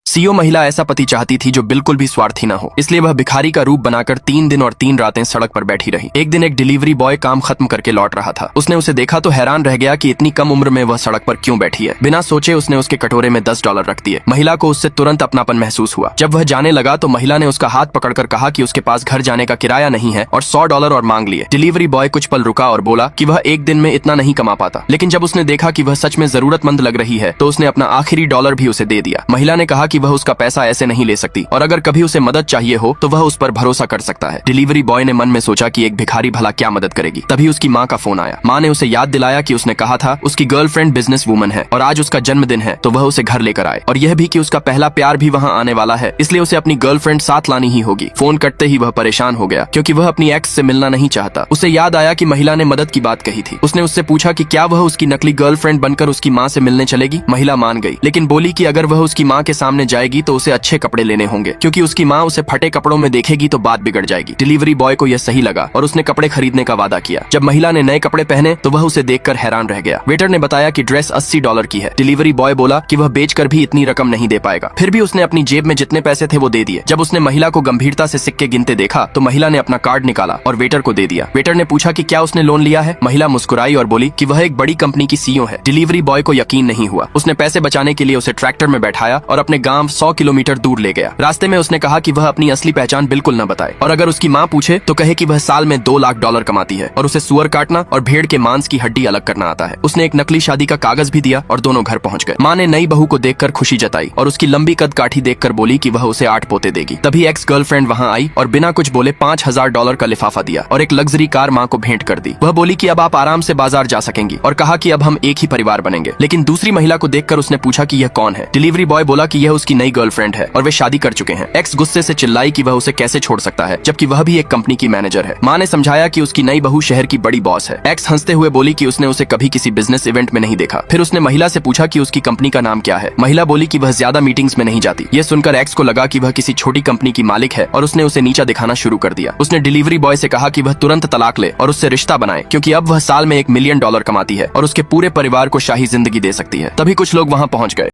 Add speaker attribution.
Speaker 1: CO महिला ऐसा पति चाहती थी जो बिल्कुल भी स्वार्थी न हो, इसलिए वह भिखारी का रूप बनाकर 3 दिन और 3 रातें सड़क पर बैठी रही। एक दिन एक डिलीवरी बॉय काम खत्म करके लौट रहा था। उसने उसे देखा तो हैरान रह गया कि इतनी कम उम्र में वह सड़क पर क्यों बैठी है। बिना सोचे उसने उसके कटोरे में $10 रख दिए। महिला को उससे तुरंत अपनापन महसूस हुआ। जब वह जाने लगा तो महिला ने उसका हाथ पकड़कर कहा कि उसके पास घर जाने का किराया नहीं है और $100 और मांग लिए। डिलीवरी बॉय कुछ पल रुका और बोला कि वह एक दिन में इतना नहीं कमा पाता, लेकिन जब उसने देखा कि वह सच में जरूरतमंद लग रही है तो उसने अपना आखिरी $1 भी उसे दे दिया। महिला ने कहा कि वह उसका पैसा ऐसे नहीं ले सकती और अगर कभी उसे मदद चाहिए हो तो वह उस पर भरोसा कर सकता है। डिलीवरी बॉय ने मन में सोचा कि एक भिखारी भला क्या मदद करेगी। तभी उसकी माँ का फोन आया। माँ ने उसे याद दिलाया कि उसने कहा था उसकी गर्लफ्रेंड बिजनेस वूमन है और आज उसका जन्मदिन है, तो वह उसे घर लेकर आए और यह भी कि उसका पहला प्यार भी वहाँ आने वाला है, इसलिए उसे अपनी गर्लफ्रेंड साथ लानी ही होगी। फोन कटते ही वह परेशान हो गया क्योंकि वह अपनी एक्स से मिलना नहीं चाहता। उसे याद आया कि महिला ने मदद की बात कही थी। उसने उससे पूछा कि क्या वह उसकी नकली गर्लफ्रेंड बनकर उसकी माँ से मिलने चलेगी। महिला मान गई, लेकिन बोली कि अगर वह उसकी माँ के सामने जाएगी तो उसे अच्छे कपड़े लेने होंगे क्योंकि उसकी माँ उसे फटे कपड़ों में देखेगी तो बात बिगड़ जाएगी। डिलीवरी बॉय को यह सही लगा और उसने कपड़े खरीदने का वादा किया। जब महिला ने नए कपड़े पहने तो वह उसे देखकर हैरान रह गया। वेटर ने बताया कि ड्रेस $80 की है। डिलीवरी बॉय बोला कि वह बेचकर भी इतनी रकम नहीं दे पाएगा। फिर भी उसने अपनी जेब में जितने पैसे थे वो दे दिए। जब उसने महिला को गंभीरता से सिक्के गिनते देखा तो महिला ने अपना कार्ड निकाला और वेटर को दे दिया। वेटर ने पूछा कि क्या उसने लोन लिया है। महिला मुस्कुराई और बोली कि वह एक बड़ी कंपनी की सीईओ है। डिलीवरी बॉय को यकीन नहीं हुआ। उसने पैसे बचाने के लिए उसे ट्रैक्टर में बैठाया और अपने गांव 100 किलोमीटर दूर ले गया। रास्ते में उसने कहा कि वह अपनी असली पहचान बिल्कुल न बताए और अगर उसकी माँ पूछे तो कहे कि वह साल में $2 लाख कमाती है और उसे सुअर काटना और भेड़ के मांस की हड्डी अलग करना आता है। उसने एक नकली शादी का कागज भी दिया और दोनों घर पहुंच गए। माँ ने नई बहू को देखकर खुशी जताई और उसकी लंबी कद काठी देखकर बोली कि वह उसे 8 पोते देगी। तभी एक्स गर्लफ्रेंड वहाँ आई और बिना कुछ बोले $5000 का लिफाफा दिया और एक लग्जरी कार माँ को भेंट कर दी। वह बोली कि अब आप आराम से बाजार जा सकेंगी और कहा कि अब हम एक ही परिवार बनेंगे। लेकिन दूसरी महिला को देखकर उसने पूछा कि यह कौन है। डिलीवरी बॉय बोला कि यह उसकी नई गर्लफ्रेंड है और वे शादी कर चुके हैं। एक्स गुस्से से चिल्लाई कि वह उसे कैसे छोड़ सकता है जबकि वह भी एक कंपनी की मैनेजर है। माँ ने समझाया कि उसकी नई बहू शहर की बड़ी बॉस है। एक्स हंसते हुए बोली कि उसने उसे कभी किसी बिजनेस इवेंट में नहीं देखा। फिर उसने महिला से पूछा कि उसकी कंपनी का नाम क्या है। महिला बोली कि वह ज्यादा मीटिंग्स में नहीं जाती। यह सुनकर एक्स को लगा कि वह किसी छोटी कंपनी की मालिक है और उसने उसे नीचा दिखाना शुरू कर दिया। उसने डिलीवरी बॉय से कहा कि वह तुरंत तलाक ले और उससे रिश्ता बनाए क्योंकि अब वह साल में $1 मिलियन कमाती है और उसके पूरे परिवार को शाही जिंदगी दे सकती है। तभी कुछ लोग वहाँ पहुँच गए।